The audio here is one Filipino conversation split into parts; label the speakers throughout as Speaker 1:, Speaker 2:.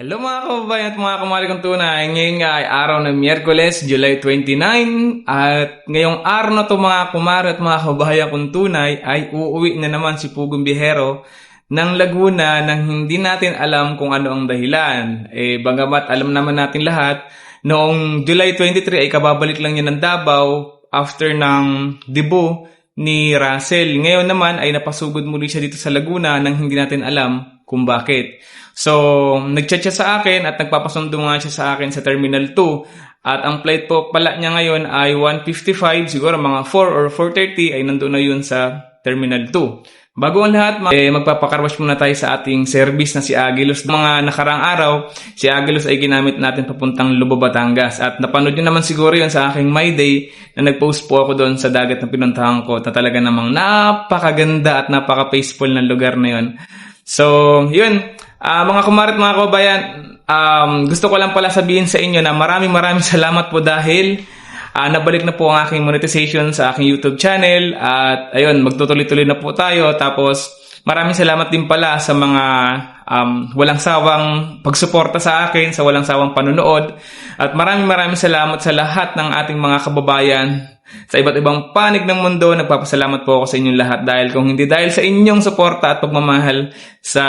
Speaker 1: Hello mga kababayan at mga kumari kong tunay. Ngayon nga ay araw ng Miyerkules, July 29. At ngayong araw na to mga kumari at mga kababayan kong tunay ay uuwi na naman si Pugong Biyahero ng Laguna nang hindi natin alam kung ano ang dahilan. Bagamat alam naman natin lahat, noong July 23 ay kababalik lang niya ng Davao after ng debut ni Russell. Ngayon naman ay napasugod muli siya dito sa Laguna nang hindi natin alam kung bakit. So, nag-chat siya sa akin at nagpapasundo nga siya sa akin sa Terminal 2. At ang flight po pala niya ngayon ay 1:55, siguro mga 4 or 4:30 ay nandun na yun sa Terminal 2. Bago ang lahat, magpapakarwash muna tayo sa ating service na si Aguilos. Mga nakarang araw, si Aguilos ay ginamit natin papuntang Lubo, Batangas. At napanood nyo naman siguro yun sa aking My Day na nag-post po ako doon sa dagat na pinuntahan ko na talaga namang napakaganda at napaka-peaceful ng lugar na yun. So, yun. Mga kumarit, mga kababayan, gusto ko lang pala sabihin sa inyo na maraming salamat po dahil nabalik na po ang aking monetization sa aking YouTube channel at ayun, magtutuloy-tuloy na po tayo. Tapos maraming salamat din pala sa mga walang sawang pagsuporta sa akin, sa walang sawang panunood. At maraming salamat sa lahat ng ating mga kababayan sa iba't ibang panig ng mundo. Nagpapasalamat po ako sa inyong lahat dahil kung hindi dahil sa inyong suporta at pagmamahal sa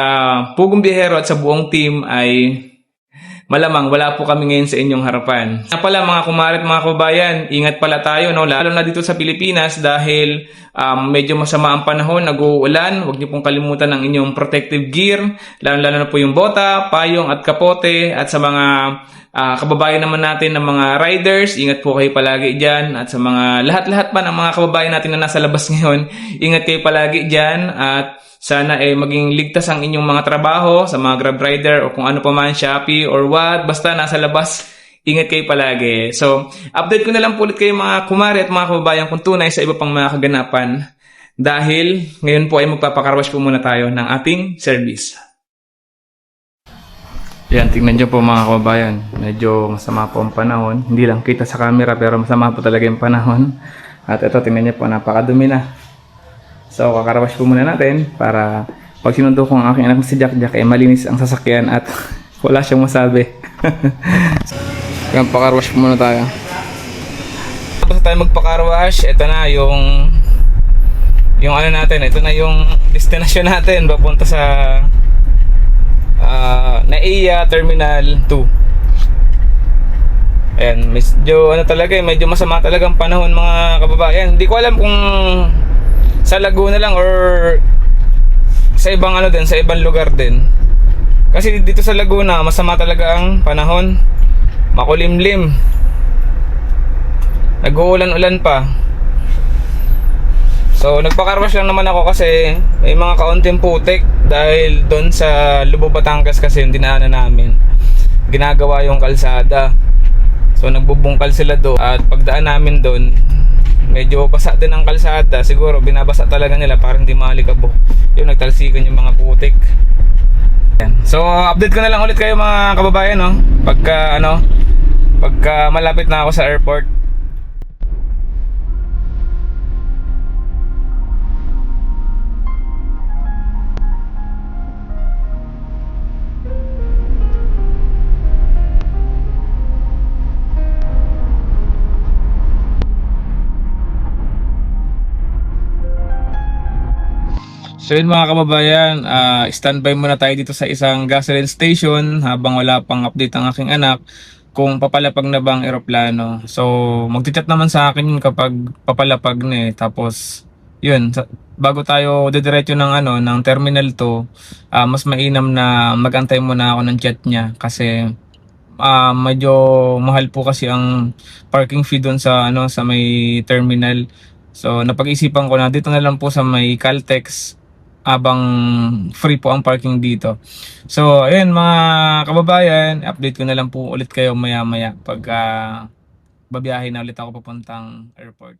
Speaker 1: Pugong Biyahero at sa buong team ay malamang wala po kami ngayon sa inyong harapan. Nga pala mga kumarit, mga kababayan, ingat pala tayo, no? Lalo na dito sa Pilipinas dahil medyo masama ang panahon, nag-uulan. Huwag niyo pong kalimutan ang inyong protective gear, lalo na po yung bota, payong at kapote. At sa mga kababayan naman natin ng mga riders, ingat po kayo palagi dyan. At sa mga lahat-lahat pa ng mga kababayan natin na nasa labas ngayon, ingat kayo palagi dyan. At sana maging ligtas ang inyong mga trabaho sa mga Grab rider o kung ano pa man, Shopee or what. Basta nasa labas, ingat kayo palagi. So, update ko na lang po ulit kayo mga kumari at mga kababayan kung tunay sa iba pang mga kaganapan. Dahil ngayon po ay magpapakarwash po muna tayo ng ating service. Yan, tingnan nyo po mga kababayan. Medyo masama po ang panahon. Hindi lang kita sa camera pero masama po talaga yung panahon. At ito, tingnan nyo po, napakadumi na. So, kakarawash po muna natin para pag sinundo ko ang aking anak si Jack Jack, malinis ang sasakyan at wala siyang masabi. Yan, pakarwash po muna tayo. Tapos tayo magpakarwash, ito na yung ano natin, ito na yung destination natin papunta sa NAIA Terminal 2. Ayan, medyo talaga medyo masama talaga ang panahon mga kababayan. Hindi ko alam kung sa Laguna lang or sa ibang sa ibang lugar din. Kasi dito sa Laguna, masama talaga ang panahon. Makulimlim. Nag-uulan-ulan pa. So, nagpakarwash lang naman ako kasi may mga kaunting putik dahil doon sa Lubo, Batangas kasi yung dinaanan namin. Ginagawa yung kalsada. So, nagbubungkal sila doon at pagdaan namin doon, medyo basa din ang kalsada. Siguro binabasa talaga nila para hindi malikabok. Yung nagtalsikan yung mga putik. So update ko na lang ulit kayo mga kababayan, no? Pagka malapit na ako sa airport. So yun mga kababayan, standby muna tayo dito sa isang gasoline station habang wala pang update ang aking anak kung papalapag na bang eroplano. So magchat naman sa akin yun kapag papalapag na Tapos yun, bago tayo didiretso ng Terminal 2, mas mainam na magantay muna ako ng chat niya kasi medyo mahal po kasi ang parking fee doon sa may terminal. So napag-isipan ko na dito na lang po sa may Caltex abang free po ang parking dito. So ayun mga kababayan, update ko na lang po ulit kayo maya pag babiyahe na ulit ako papuntang airport.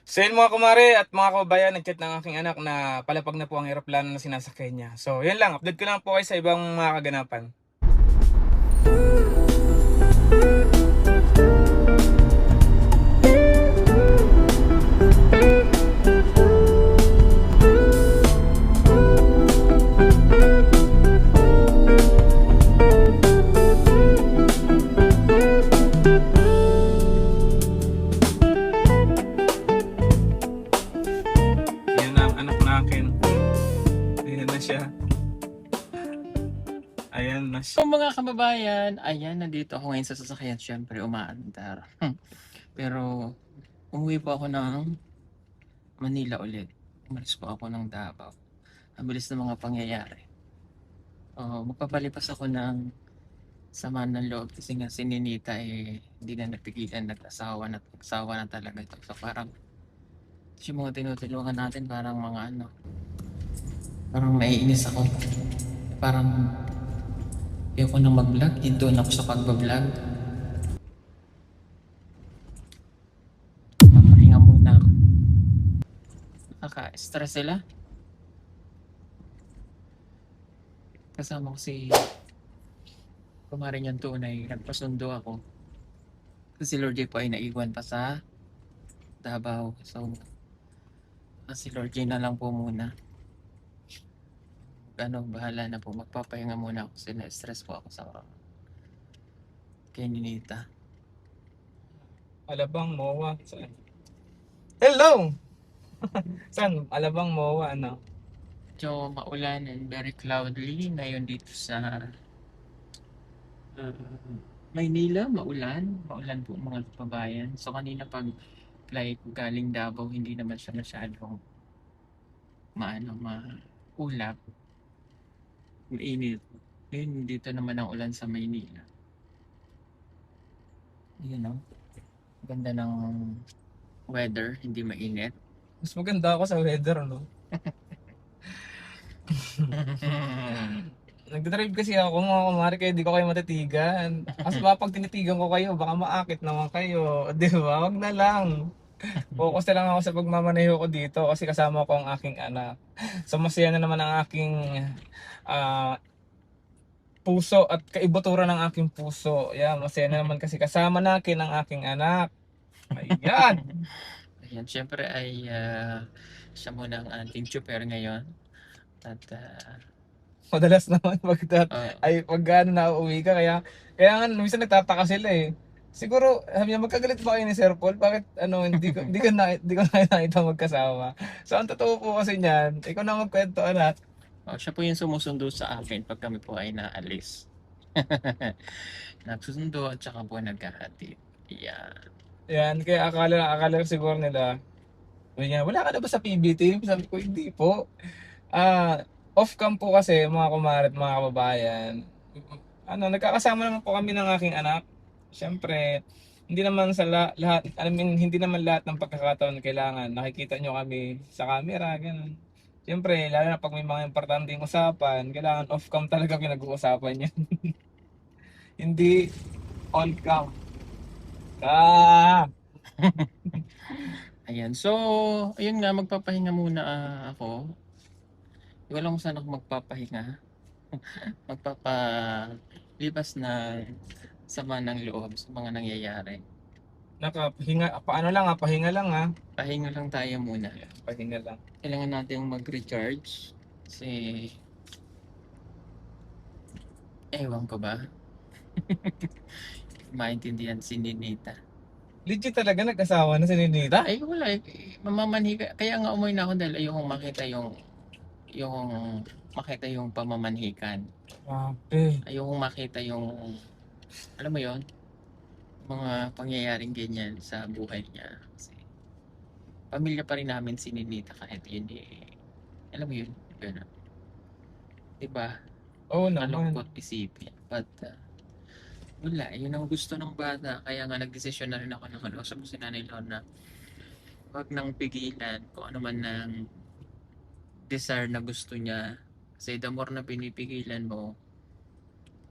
Speaker 1: So yun mga kumare at mga kababayan, nag-chat ng aking anak na palapag na po ang aeroplano na sinasakay niya. So yun lang, update ko lang po kayo sa ibang mga kaganapan. akin. Ayan na siya. Ayan na siya.
Speaker 2: So mga kababayan, ayan, nandito ako ngayon sa sasakyan. Siyempre, umaandar. Pero, umuwi po ako ng Manila ulit. Umalis po ako ng Davao. Ang bilis ng mga pangyayari. Magpapalipas ako ng sama ng loob kasi nga si Ninita hindi na napigilan, nagsawa na talaga ito. So parang, yung mga tinutulungan natin parang mga parang naiinis ako. Parang, ayoko nang mag-vlog, doon ako sa pagbablog. Papahinga muna ako. Nakaka-stress sila. Kasama ko si kumare niyang tunay. Nagpasundo ako. Kasi si Lord J po ay naiwan pa sa Davao. So, si Lord J na lang po muna. Bahala na po. Magpapahinga muna ako kasi na-stress po ako sa kay Ninita.
Speaker 1: Alabang MOA. Saan? Hello! Saan? Alabang MOA, ano?
Speaker 2: So, maulan and very cloudy ngayon dito sa Maynila. Maulan po mga kababayan. So, kanina pag flight galing Davao, hindi naman siya masyadong maulap. Mainit. Ngayon, dito naman ang ulan sa Maynila. Yun, no? Ganda ng weather, hindi mainit.
Speaker 1: Mas maganda ako sa weather, no? Nagdadrive kasi ako mga kumari kaya di ko kayo matitigan. Kasi baka pag tinitigan ko kayo, baka maakit naman kayo. Di ba? Wag na lang. Focus na lang ako sa pagmamaneho ko dito kasi kasama ko ang aking anak. So masaya na naman ang aking ah, puso at kaibuturan ng aking puso. Yeah, masaya na naman kasi kasama natin ang aking anak. Ayan.
Speaker 2: Ayan, syempre ay siya muna ang ating super ngayon. At
Speaker 1: Madalas naman
Speaker 2: uh,
Speaker 1: pag ano na uuwi ka kaya nga minsan nagtataka sila eh. Siguro sabi niya magkagalit ba kayo ni Sir Paul? Bakit hindi ko na nakita magkasama? So ang totoo po kasi niyan, ikaw na magkwento anak.
Speaker 2: siya po yung sumusundo sa akin pag kami po ay naalis. Nagsusundo at saka po nagkahatid. Yan.
Speaker 1: Yan, kaya akala siguro nila, sabi niya, wala ka na ba sa PB team? Sabi ko, hindi po. Off cam po kasi mga kumare at mga kababayan. Nagkakasama naman po kami ng aking anak. Siyempre, hindi naman lahat, hindi naman lahat ng pagkakataon kailangan nakikita nyo kami sa camera, ganun. Siyempre, lalo na pag may mga importanteng usapan, kailangan off cam talaga pinag-uusapan yan. Hindi on cam.
Speaker 2: Ayan. So, ayun nga, magpapahinga muna ako. Hindi ko alam kung saan ako magpapahinga. Magpapalipas na sama ng loob sa mga nangyayari.
Speaker 1: Paano lang pahinga lang
Speaker 2: Pahinga lang tayo muna.
Speaker 1: Pahinga lang.
Speaker 2: Kailangan natin mag-recharge. Kasi, ewan ko ba? Maintindihan si Ninita.
Speaker 1: Legit talaga nag-asawa na si Ninita?
Speaker 2: Ay, wala. Mamamanhiga. Kaya nga umuwi na ako dahil ayokong makita yung pamamanhikan. Ayokong makita yung, alam mo yon, mga pangyayaring ganyan sa buhay niya. Kasi, pamilya pa rin namin si Ninita kahit yun alam mo yun, gano'n. Diba?
Speaker 1: Oo naman.
Speaker 2: Malungkot isipin. But, wala, yun ang gusto ng bata. Kaya nga nagdesisyon na rin ako ng usap ko si Nanay Lorna. Huwag nang pigilan kung ano man ng desire na gusto niya. Kasi the more na pinipigilan mo,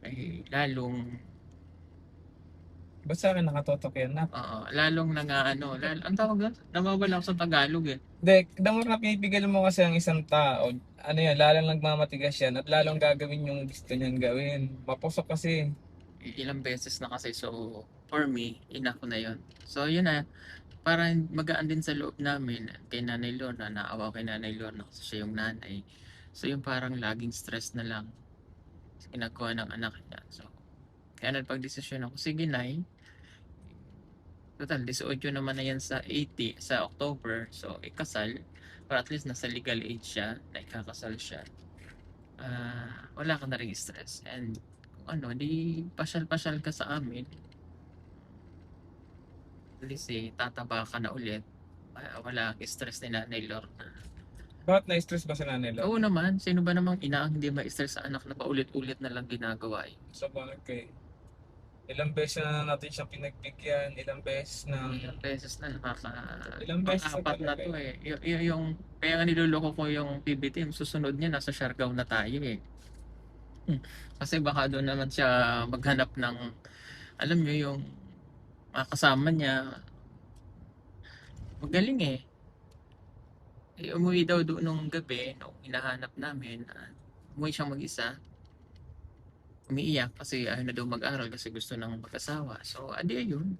Speaker 2: ay lalong
Speaker 1: Ba't sa akin nakatotok yan na?
Speaker 2: lalong ang tawag doon? Namawala ako sa Tagalog eh.
Speaker 1: Hindi, the more na pinipigil mo kasi ang isang tao, lalong nagmamatigas yan at lalong gagawin yung gusto niyang gawin. Mapusok kasi.
Speaker 2: Ilang beses na kasi, so for me, enough na yun. So yun na, para magaan din sa loob namin kay Nanay Lorna, naawa kay Nanay Lorna kasi siya yung nanay. So yung parang laging stress na lang sa ginagawa ng anak niya. So kaya nagpag-desisyon ako, sige Nay, Total, 18 naman na yan sa 80, sa October. So, ikasal. Or at least nasa legal age siya, na ikakasal siya. Wala ka na rin stress. And kung ano, di pasyal-pasyal ka sa amin. At least tataba ka na ulit. Wala kang stress ni Nanay Lorna.
Speaker 1: Bakit na-stress ba sa nanay
Speaker 2: Oo
Speaker 1: Lorna?
Speaker 2: naman, sino ba namang ina ang hindi ma-stress sa anak na paulit-ulit na lang ginagawa eh.
Speaker 1: Sa bagay. Ilang beses na natin siyang pinagbigyan, ilang beses na...
Speaker 2: Ilang beses na
Speaker 1: Ilang beses na
Speaker 2: pang-apat na
Speaker 1: talaga
Speaker 2: to eh. Yung, kaya nga niloloko ko yung PBT, yung susunod niya nasa Siargao na tayo eh. Kasi baka doon naman siya maghanap ng, alam niyo yung mga kasama niya, magaling eh. Umuwi daw doon nung gabi, nung hinahanap namin, umuwi siyang mag-isa. Umiiyak kasi ayaw na daw mag-aral kasi gusto nang mag-asawa. So, adi ayun.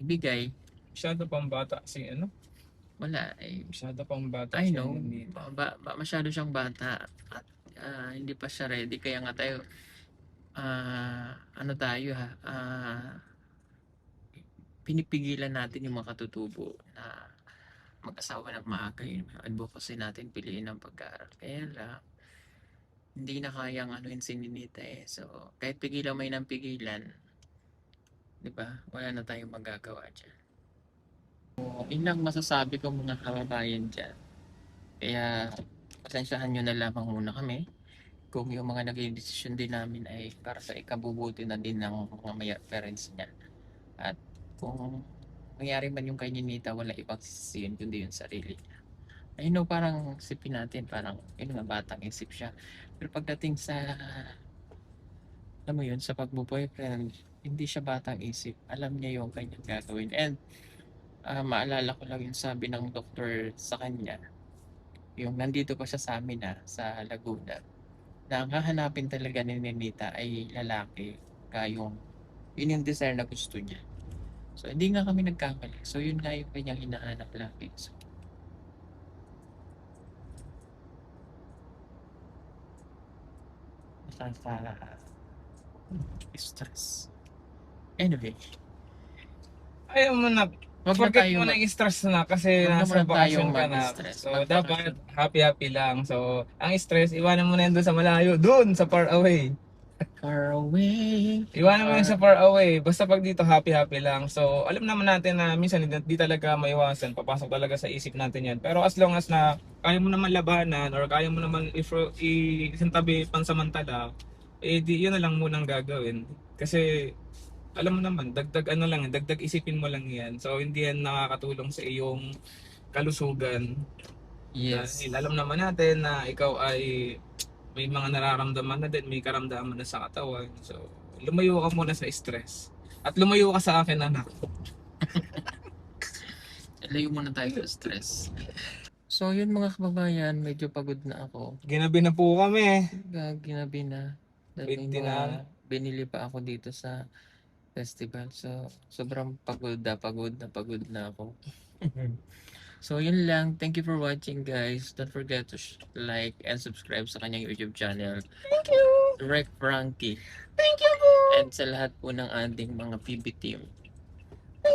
Speaker 2: Ibigay.
Speaker 1: Masyado pang bata si ano?
Speaker 2: Wala eh.
Speaker 1: Masyado pang bata
Speaker 2: I
Speaker 1: si
Speaker 2: know.
Speaker 1: Ninita.
Speaker 2: Masyado siyang bata. At hindi pa siya ready. Kaya nga tayo, ano tayo ha, pinipigilan natin yung mga katutubo na mag-asawa ng maaga. Yung advocacy natin, piliin ang pag-aaral. Kaya lang, hindi na kayang anuin si Ninita eh. So, kahit pigilan may nang pigilan, di ba? Wala na tayong magagawa dyan. So, yun lang masasabi ko mga kababayan dyan. Kaya, pasensyahan nyo na lamang muna kami. Kung yung mga naging desisyon din namin ay para sa ikabubuti na din ng mga parents niya. At kung nangyari man yung kay Ninita, wala ibang sisihin kundi yung sarili niya. I know parang isipin natin, parang yun nga batang isip siya. Pero pagdating sa, alam mo yun, sa pagbo-boyfriend, hindi siya batang isip. Alam niya yung kanyang gagawin. And maalala ko lang yung sabi ng doktor sa kanya, yung nandito pa siya sa amin sa Laguna, na ang hahanapin talaga ni Ninita ay lalaki, yun yung desire na gusto niya. So, hindi nga kami nagkamali. So, yun nga yung kanyang hinahanap lagi. So, stress. Anyway,
Speaker 1: Ayaw mo na.
Speaker 2: wag na
Speaker 1: Forget
Speaker 2: tayo
Speaker 1: mo na yung stress na kasi
Speaker 2: wag na
Speaker 1: nasa
Speaker 2: muna
Speaker 1: bakasyon
Speaker 2: tayong
Speaker 1: ka na.
Speaker 2: mag-stress.
Speaker 1: So,
Speaker 2: Mag-vacation.
Speaker 1: dapat happy-happy lang. So, ang stress, iwanan mo na yun doon sa malayo. Doon, sa far away.
Speaker 2: Far away.
Speaker 1: Iwanan mo yun sa far away. Basta pag dito, happy-happy lang. So, alam naman natin na minsan di talaga maiwasan. Papasok talaga sa isip natin yan. Pero as long as na kaya mo naman labanan or kaya mo naman isang tabi pansamantala, eh di yun na lang munang gagawin. Kasi alam mo naman, dagdag ano lang, dagdag isipin mo lang yan. So, hindi yan nakakatulong sa iyong kalusugan.
Speaker 2: Yes.
Speaker 1: Dahil alam naman natin na ikaw ay may mga nararamdaman na din, may karamdaman na sa katawan. So, lumayo ka muna sa stress. At lumayo ka sa akin, anak.
Speaker 2: Layo muna tayo sa stress. So, yun mga kababayan, medyo pagod na ako.
Speaker 1: Ginabi na po kami.
Speaker 2: Ginabi na. Dahil may
Speaker 1: 20
Speaker 2: mga
Speaker 1: na.
Speaker 2: binili pa ako dito sa festival. So, sobrang pagod na ako. So, yun lang. Thank you for watching, guys. Don't forget to like and subscribe sa kanyang YouTube channel.
Speaker 1: Thank you!
Speaker 2: Direct Frankie.
Speaker 1: Thank you po!
Speaker 2: And sa lahat po ng ating mga PB team.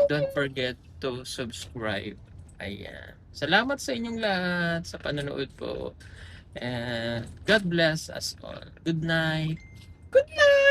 Speaker 2: Don't forget to subscribe. Ayan. Salamat sa inyong lahat sa panonood po. And God bless us all. Good night.
Speaker 1: Good night!